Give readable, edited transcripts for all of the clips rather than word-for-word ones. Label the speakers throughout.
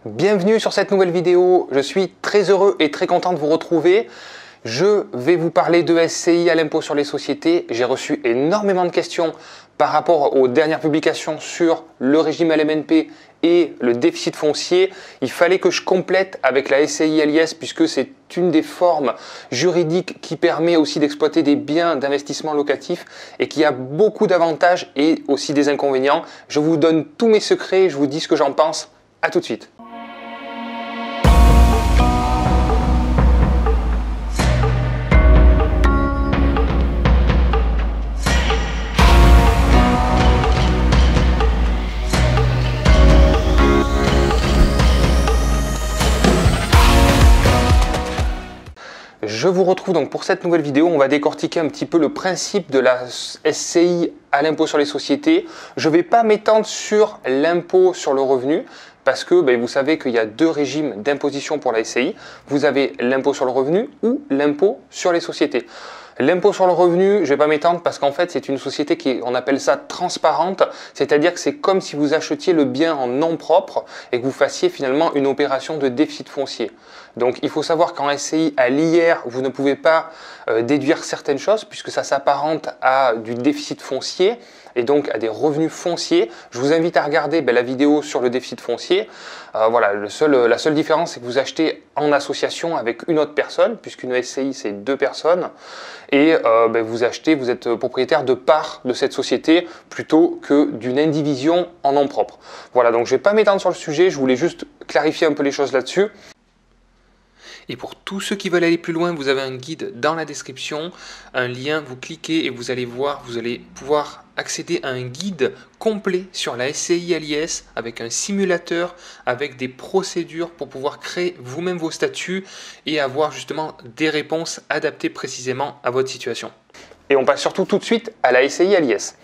Speaker 1: Bienvenue sur cette nouvelle vidéo, je suis très heureux et très content de vous retrouver. Je vais vous parler de SCI à l'impôt sur les sociétés. J'ai reçu énormément de questions par rapport aux dernières publications sur le régime LMNP et le déficit foncier. Il fallait que je complète avec la SCI LIS puisque c'est une des formes juridiques qui permet aussi d'exploiter des biens d'investissement locatif et qui a beaucoup d'avantages et aussi des inconvénients. Je vous donne tous mes secrets, je vous dis ce que j'en pense. À tout de suite. Je vous retrouve donc pour cette nouvelle vidéo. On va décortiquer un petit peu le principe de la SCI à l'impôt sur les sociétés. Je ne vais pas m'étendre sur l'impôt sur le revenu parce que vous savez qu'il y a deux régimes d'imposition pour la SCI. Vous avez l'impôt sur le revenu ou l'impôt sur les sociétés. L'impôt sur le revenu, je ne vais pas m'étendre parce qu'en fait, c'est une société on appelle ça transparente, c'est-à-dire que c'est comme si vous achetiez le bien en nom propre et que vous fassiez finalement une opération de déficit foncier. Donc, il faut savoir qu'en SCI, à l'IR, vous ne pouvez pas déduire certaines choses puisque ça s'apparente à du déficit foncier et donc à des revenus fonciers. Je vous invite à regarder la vidéo sur le déficit foncier. Voilà, la seule différence, c'est que vous achetez en association avec une autre personne, puisqu'une SCI, c'est deux personnes, et vous êtes propriétaire de parts de cette société plutôt que d'une indivision en nom propre. Voilà, donc je ne vais pas m'étendre sur le sujet, je voulais juste clarifier un peu les choses là-dessus. Et pour tous ceux qui veulent aller plus loin, vous avez un guide dans la description, un lien, vous cliquez et vous allez voir, vous allez pouvoir accéder à un guide complet sur la SCI à l'IS avec un simulateur, avec des procédures pour pouvoir créer vous-même vos statuts et avoir justement des réponses adaptées précisément à votre situation. Et on passe surtout tout de suite à la SCI à l'IS.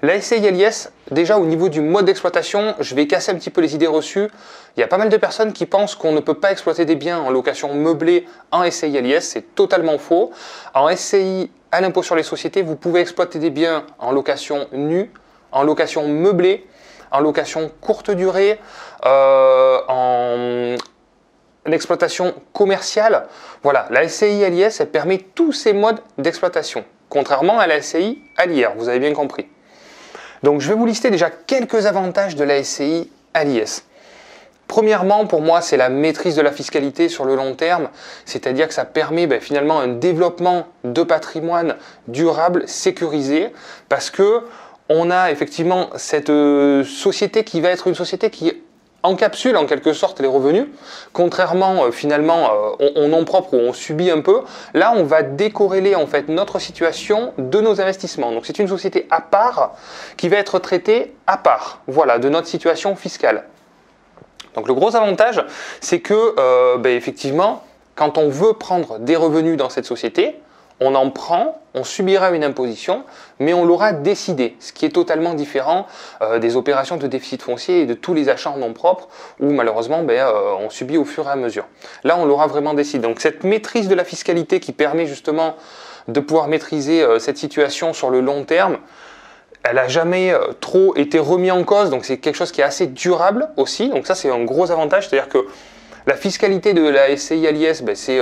Speaker 1: La SCI à l'IS, déjà au niveau du mode d'exploitation, je vais casser un petit peu les idées reçues. Il y a pas mal de personnes qui pensent qu'on ne peut pas exploiter des biens en location meublée en SCI à l'IS, c'est totalement faux. En SCI à l'impôt sur les sociétés, vous pouvez exploiter des biens en location nue, en location meublée, en location courte durée, en exploitation commerciale. Voilà, la SCI à l'IS, elle permet tous ces modes d'exploitation, contrairement à la SCI à l'IR, vous avez bien compris. Donc, je vais vous lister déjà quelques avantages de la SCI à l'IS. Premièrement, pour moi, c'est la maîtrise de la fiscalité sur le long terme, c'est-à-dire que ça permet finalement un développement de patrimoine durable, sécurisé, parce que on a effectivement cette société qui va être une société qui encapsule en quelque sorte les revenus, contrairement finalement au nom propre où on subit un peu. Là, on va décorréler en fait notre situation de nos investissements. Donc, c'est une société à part qui va être traitée à part, voilà, de notre situation fiscale. Donc, le gros avantage, c'est que effectivement, quand on veut prendre des revenus dans cette société, on en prend, on subira une imposition, mais on l'aura décidé, ce qui est totalement différent des opérations de déficit foncier et de tous les achats en nom propre où malheureusement on subit au fur et à mesure. Là, on l'aura vraiment décidé. Donc cette maîtrise de la fiscalité qui permet justement de pouvoir maîtriser cette situation sur le long terme, elle n'a jamais trop été remise en cause, donc c'est quelque chose qui est assez durable aussi. Donc ça, c'est un gros avantage, c'est-à-dire que la fiscalité de la SCI à l'IS, c'est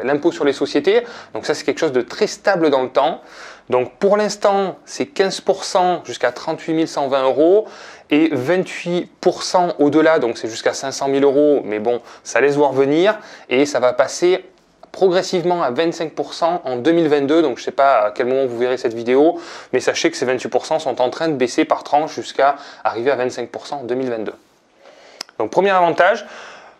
Speaker 1: l'impôt sur les sociétés. Donc ça, c'est quelque chose de très stable dans le temps. Donc pour l'instant, c'est 15% jusqu'à 38 120 € et 28% au-delà, donc c'est jusqu'à 500 000 €. Mais bon, ça laisse voir venir et ça va passer progressivement à 25% en 2022. Donc je ne sais pas à quel moment vous verrez cette vidéo, mais sachez que ces 28% sont en train de baisser par tranche jusqu'à arriver à 25% en 2022. Donc premier avantage.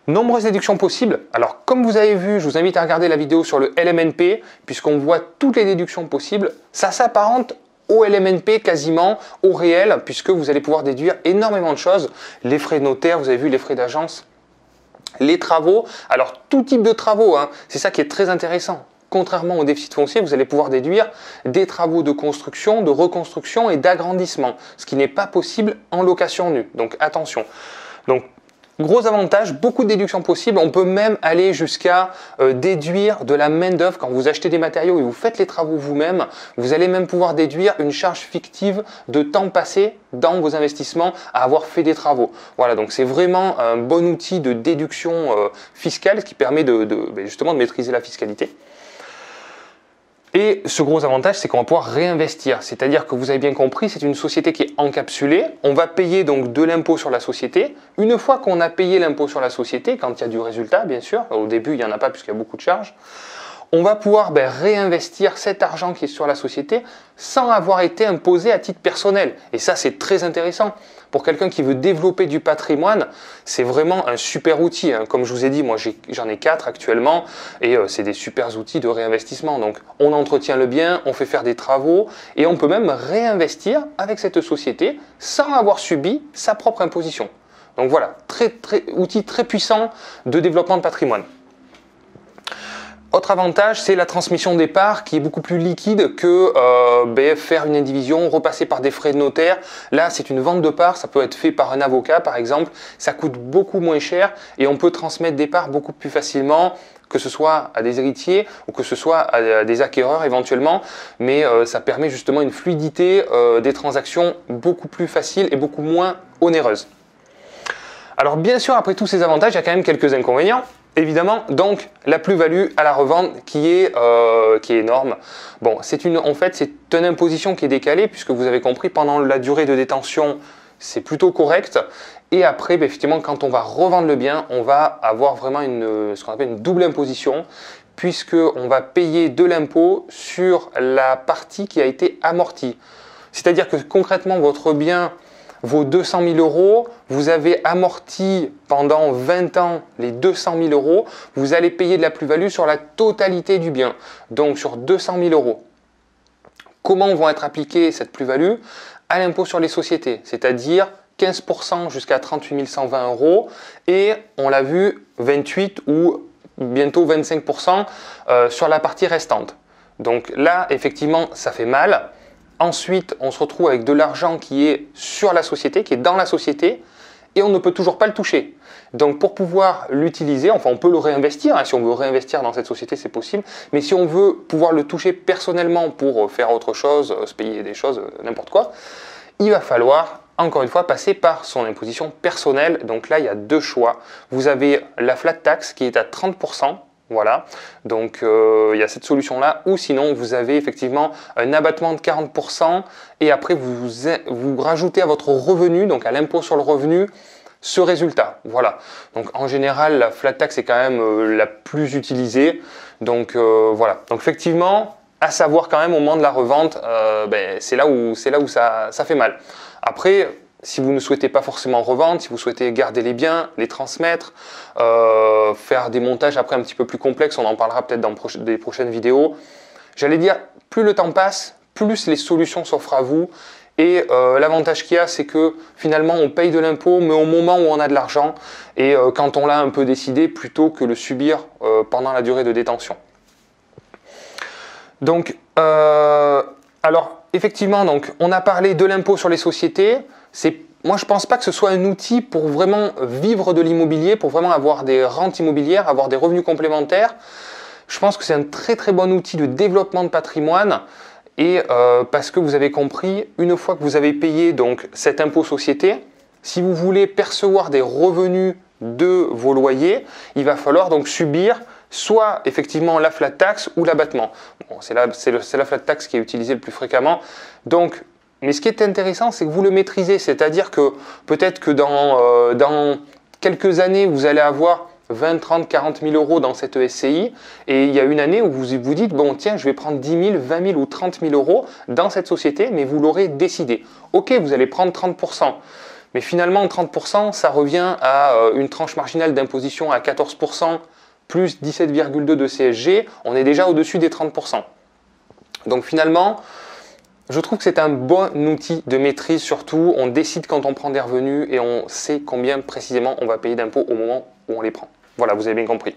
Speaker 1: Nombreuses déductions possibles. Alors, comme vous avez vu, je vous invite à regarder la vidéo sur le LMNP, puisqu'on voit toutes les déductions possibles. Ça s'apparente au LMNP quasiment, au réel, puisque vous allez pouvoir déduire énormément de choses. Les frais de notaire, vous avez vu les frais d'agence, les travaux. Alors, tout type de travaux, c'est ça qui est très intéressant. Contrairement au déficit foncier, vous allez pouvoir déduire des travaux de construction, de reconstruction et d'agrandissement, ce qui n'est pas possible en location nue. Donc, attention. Donc, Gros avantage, beaucoup de déductions possibles. On peut même aller jusqu'à déduire de la main-d'œuvre quand vous achetez des matériaux et vous faites les travaux vous-même. Vous allez même pouvoir déduire une charge fictive de temps passé dans vos investissements à avoir fait des travaux. Voilà, donc c'est vraiment un bon outil de déduction fiscale qui permet justement de maîtriser la fiscalité. Et ce gros avantage, c'est qu'on va pouvoir réinvestir. C'est-à-dire que vous avez bien compris, c'est une société qui est encapsulée. On va payer donc de l'impôt sur la société. Une fois qu'on a payé l'impôt sur la société, quand il y a du résultat, bien sûr, au début, il n'y en a pas puisqu'il y a beaucoup de charges, on va pouvoir réinvestir cet argent qui est sur la société sans avoir été imposé à titre personnel. Et ça, c'est très intéressant. Pour quelqu'un qui veut développer du patrimoine, c'est vraiment un super outil. Comme je vous ai dit, moi j'en ai 4 actuellement et c'est des super outils de réinvestissement. Donc on entretient le bien, on fait faire des travaux et on peut même réinvestir avec cette société sans avoir subi sa propre imposition. Donc voilà, outil très puissant de développement de patrimoine. Autre avantage, c'est la transmission des parts qui est beaucoup plus liquide que faire une indivision, repasser par des frais de notaire. Là, c'est une vente de parts, ça peut être fait par un avocat par exemple, ça coûte beaucoup moins cher et on peut transmettre des parts beaucoup plus facilement, que ce soit à des héritiers ou que ce soit à des acquéreurs éventuellement, mais ça permet justement une fluidité des transactions beaucoup plus facile et beaucoup moins onéreuse. Alors bien sûr, après tous ces avantages, il y a quand même quelques inconvénients. Évidemment, donc la plus-value à la revente qui est énorme. Bon, en fait, c'est une imposition qui est décalée puisque vous avez compris, pendant la durée de détention, c'est plutôt correct. Et après, effectivement, quand on va revendre le bien, on va avoir vraiment ce qu'on appelle une double imposition puisqu'on va payer de l'impôt sur la partie qui a été amortie. C'est-à-dire que concrètement, votre bien vaut 200 000 euros, vous avez amorti pendant 20 ans les 200 000 euros, vous allez payer de la plus-value sur la totalité du bien, donc sur 200 000 euros. Comment vont être appliquées cette plus-value? À l'impôt sur les sociétés, c'est-à-dire 15% jusqu'à 38 120 euros et on l'a vu 28 ou bientôt 25% sur la partie restante. Donc là, effectivement, ça fait mal. Ensuite, on se retrouve avec de l'argent qui est sur la société, qui est dans la société, et on ne peut toujours pas le toucher. Donc pour pouvoir l'utiliser, enfin on peut le réinvestir, si on veut réinvestir dans cette société, c'est possible, mais si on veut pouvoir le toucher personnellement pour faire autre chose, se payer des choses, n'importe quoi, il va falloir, encore une fois, passer par son imposition personnelle. Donc là, il y a deux choix. Vous avez la flat tax qui est à 30%, voilà, donc il y a cette solution-là, ou sinon vous avez effectivement un abattement de 40% et après vous rajoutez à votre revenu, donc à l'impôt sur le revenu, ce résultat. Voilà, donc en général la flat tax est quand même la plus utilisée, donc voilà, donc effectivement, à savoir quand même au moment de la revente, c'est là où ça fait mal. Après, si vous ne souhaitez pas forcément revendre, si vous souhaitez garder les biens, les transmettre, faire des montages après un petit peu plus complexes, on en parlera peut-être dans des prochaines vidéos. J'allais dire, plus le temps passe, plus les solutions s'offrent à vous. Et l'avantage qu'il y a, c'est que finalement, on paye de l'impôt, mais au moment où on a de l'argent, et quand on l'a un peu décidé, plutôt que le subir pendant la durée de détention. Donc, alors, effectivement, donc, on a parlé de l'impôt sur les sociétés. Moi, je ne pense pas que ce soit un outil pour vraiment vivre de l'immobilier, pour vraiment avoir des rentes immobilières, avoir des revenus complémentaires. Je pense que c'est un très très bon outil de développement de patrimoine et parce que vous avez compris, une fois que vous avez payé donc cet impôt société, si vous voulez percevoir des revenus de vos loyers, il va falloir donc subir soit effectivement la flat tax ou l'abattement. Bon, c'est la flat tax qui est utilisée le plus fréquemment. Donc, mais ce qui est intéressant, c'est que vous le maîtrisez, c'est-à-dire que peut-être que dans quelques années, vous allez avoir 20, 30, 40 000 euros dans cette SCI et il y a une année où vous vous dites, bon tiens, je vais prendre 10 000, 20 000 ou 30 000 euros dans cette société, mais vous l'aurez décidé. Ok, vous allez prendre 30%, mais finalement 30%, ça revient à une tranche marginale d'imposition à 14%, plus 17,2 de CSG, on est déjà au-dessus des 30%. Donc finalement, je trouve que c'est un bon outil de maîtrise, surtout on décide quand on prend des revenus et on sait combien précisément on va payer d'impôts au moment où on les prend. Voilà, vous avez bien compris.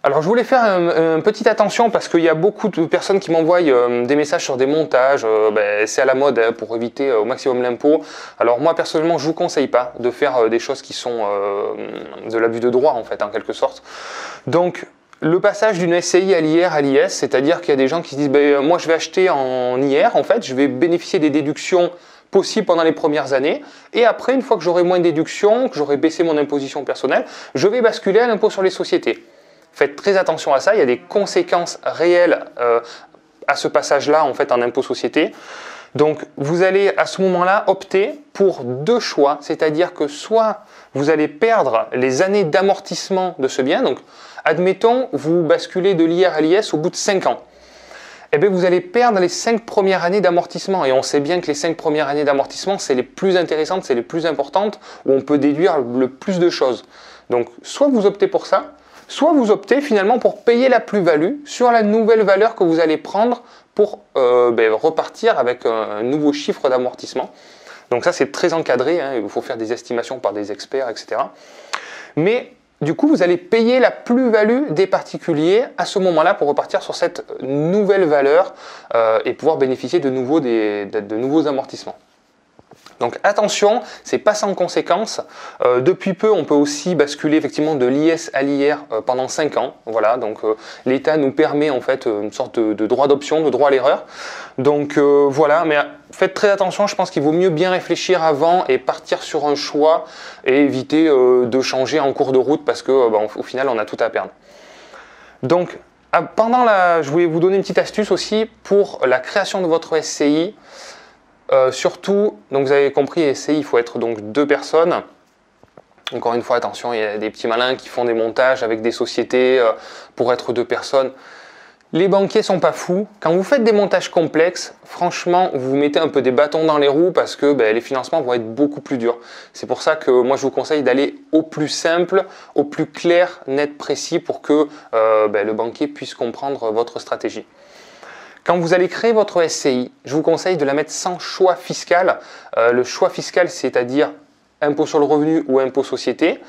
Speaker 1: Alors je voulais faire une petite attention parce qu'il y a beaucoup de personnes qui m'envoient des messages sur des montages, c'est à la mode hein, pour éviter au maximum l'impôt. Alors moi personnellement je ne vous conseille pas de faire des choses qui sont de l'abus de droit en fait en quelque sorte. Donc le passage d'une SCI à l'IR à l'IS, c'est-à-dire qu'il y a des gens qui se disent moi je vais acheter en IR en fait, je vais bénéficier des déductions possibles pendant les premières années et après une fois que j'aurai moins de déductions, que j'aurai baissé mon imposition personnelle, je vais basculer à l'impôt sur les sociétés. Faites très attention à ça, il y a des conséquences réelles à ce passage-là en fait en impôt société. Donc vous allez à ce moment-là opter pour deux choix, c'est-à-dire que soit vous allez perdre les années d'amortissement de ce bien, donc admettons vous basculez de l'IR à l'IS au bout de 5 ans. Eh bien, vous allez perdre les 5 premières années d'amortissement. Et on sait bien que les 5 premières années d'amortissement, c'est les plus intéressantes, c'est les plus importantes, où on peut déduire le plus de choses. Donc soit vous optez pour ça, soit vous optez finalement pour payer la plus-value sur la nouvelle valeur que vous allez prendre pour repartir avec un nouveau chiffre d'amortissement. Donc ça c'est très encadré, hein, il faut faire des estimations par des experts, etc. Mais du coup vous allez payer la plus-value des particuliers à ce moment-là pour repartir sur cette nouvelle valeur et pouvoir bénéficier de nouveaux amortissements. Donc attention, c'est pas sans conséquence. Depuis peu, on peut aussi basculer effectivement de l'IS à l'IR pendant 5 ans. Voilà, donc l'État nous permet en fait une sorte de droit d'option, de droit à l'erreur. Donc voilà, mais faites très attention, je pense qu'il vaut mieux bien réfléchir avant et partir sur un choix et éviter de changer en cours de route parce que au final, on a tout à perdre. Donc je voulais vous donner une petite astuce aussi pour la création de votre SCI. Surtout, donc vous avez compris, SCI, il faut être donc 2 personnes. Encore une fois, attention, il y a des petits malins qui font des montages avec des sociétés pour être 2 personnes. Les banquiers sont pas fous. Quand vous faites des montages complexes, franchement, vous mettez un peu des bâtons dans les roues parce que les financements vont être beaucoup plus durs. C'est pour ça que moi, je vous conseille d'aller au plus simple, au plus clair, net, précis pour que le banquier puisse comprendre votre stratégie. Quand vous allez créer votre SCI, je vous conseille de la mettre sans choix fiscal. Le choix fiscal, c'est-à-dire impôt sur le revenu ou impôt société.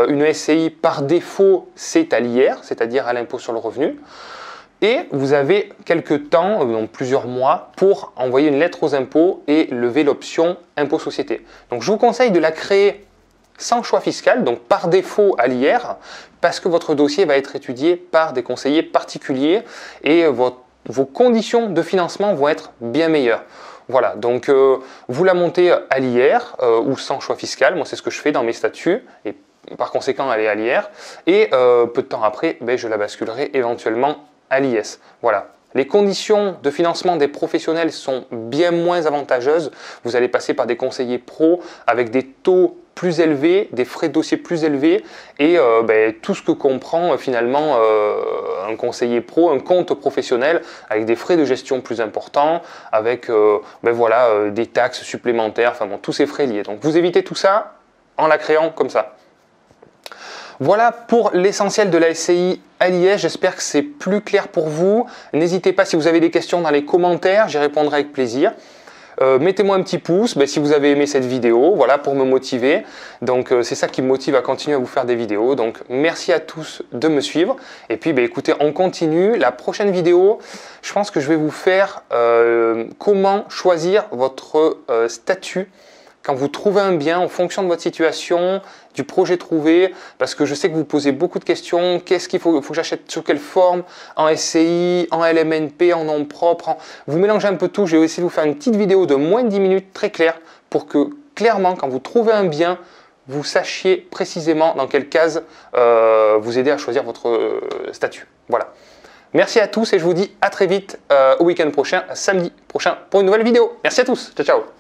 Speaker 1: Une SCI, par défaut, c'est à l'IR, c'est-à-dire à l'impôt sur le revenu. Et vous avez quelques temps, donc plusieurs mois, pour envoyer une lettre aux impôts et lever l'option impôt société. Donc je vous conseille de la créer sans choix fiscal, donc par défaut à l'IR, parce que votre dossier va être étudié par des conseillers particuliers et vos conditions de financement vont être bien meilleures. Voilà, donc vous la montez à l'IR ou sans choix fiscal, moi c'est ce que je fais dans mes statuts, et par conséquent elle est à l'IR, et peu de temps après, je la basculerai éventuellement à l'IS. Voilà. Les conditions de financement des professionnels sont bien moins avantageuses. Vous allez passer par des conseillers pros avec des taux plus élevés, des frais de dossier plus élevés et tout ce que comprend finalement un conseiller pro, un compte professionnel avec des frais de gestion plus importants, avec des taxes supplémentaires, enfin bon, tous ces frais liés. Donc vous évitez tout ça en la créant comme ça. Voilà pour l'essentiel de la SCI à l'IS, j'espère que c'est plus clair pour vous. N'hésitez pas si vous avez des questions dans les commentaires, j'y répondrai avec plaisir. Mettez-moi un petit pouce si vous avez aimé cette vidéo, voilà, pour me motiver. Donc c'est ça qui me motive à continuer à vous faire des vidéos. Donc merci à tous de me suivre. Et puis écoutez, on continue. La prochaine vidéo, je pense que je vais vous faire comment choisir votre statut quand vous trouvez un bien en fonction de votre situation, du projet trouvé, parce que je sais que vous posez beaucoup de questions. Qu'est-ce qu'il faut que j'achète sous quelle forme? En SCI, en LMNP, en nom propre. Vous mélangez un peu tout. Je vais essayer de vous faire une petite vidéo de moins de 10 minutes très claire pour que clairement, quand vous trouvez un bien, vous sachiez précisément dans quelle case vous aider à choisir votre statut. Voilà. Merci à tous et je vous dis à très vite au week-end prochain, samedi prochain pour une nouvelle vidéo. Merci à tous. Ciao, ciao.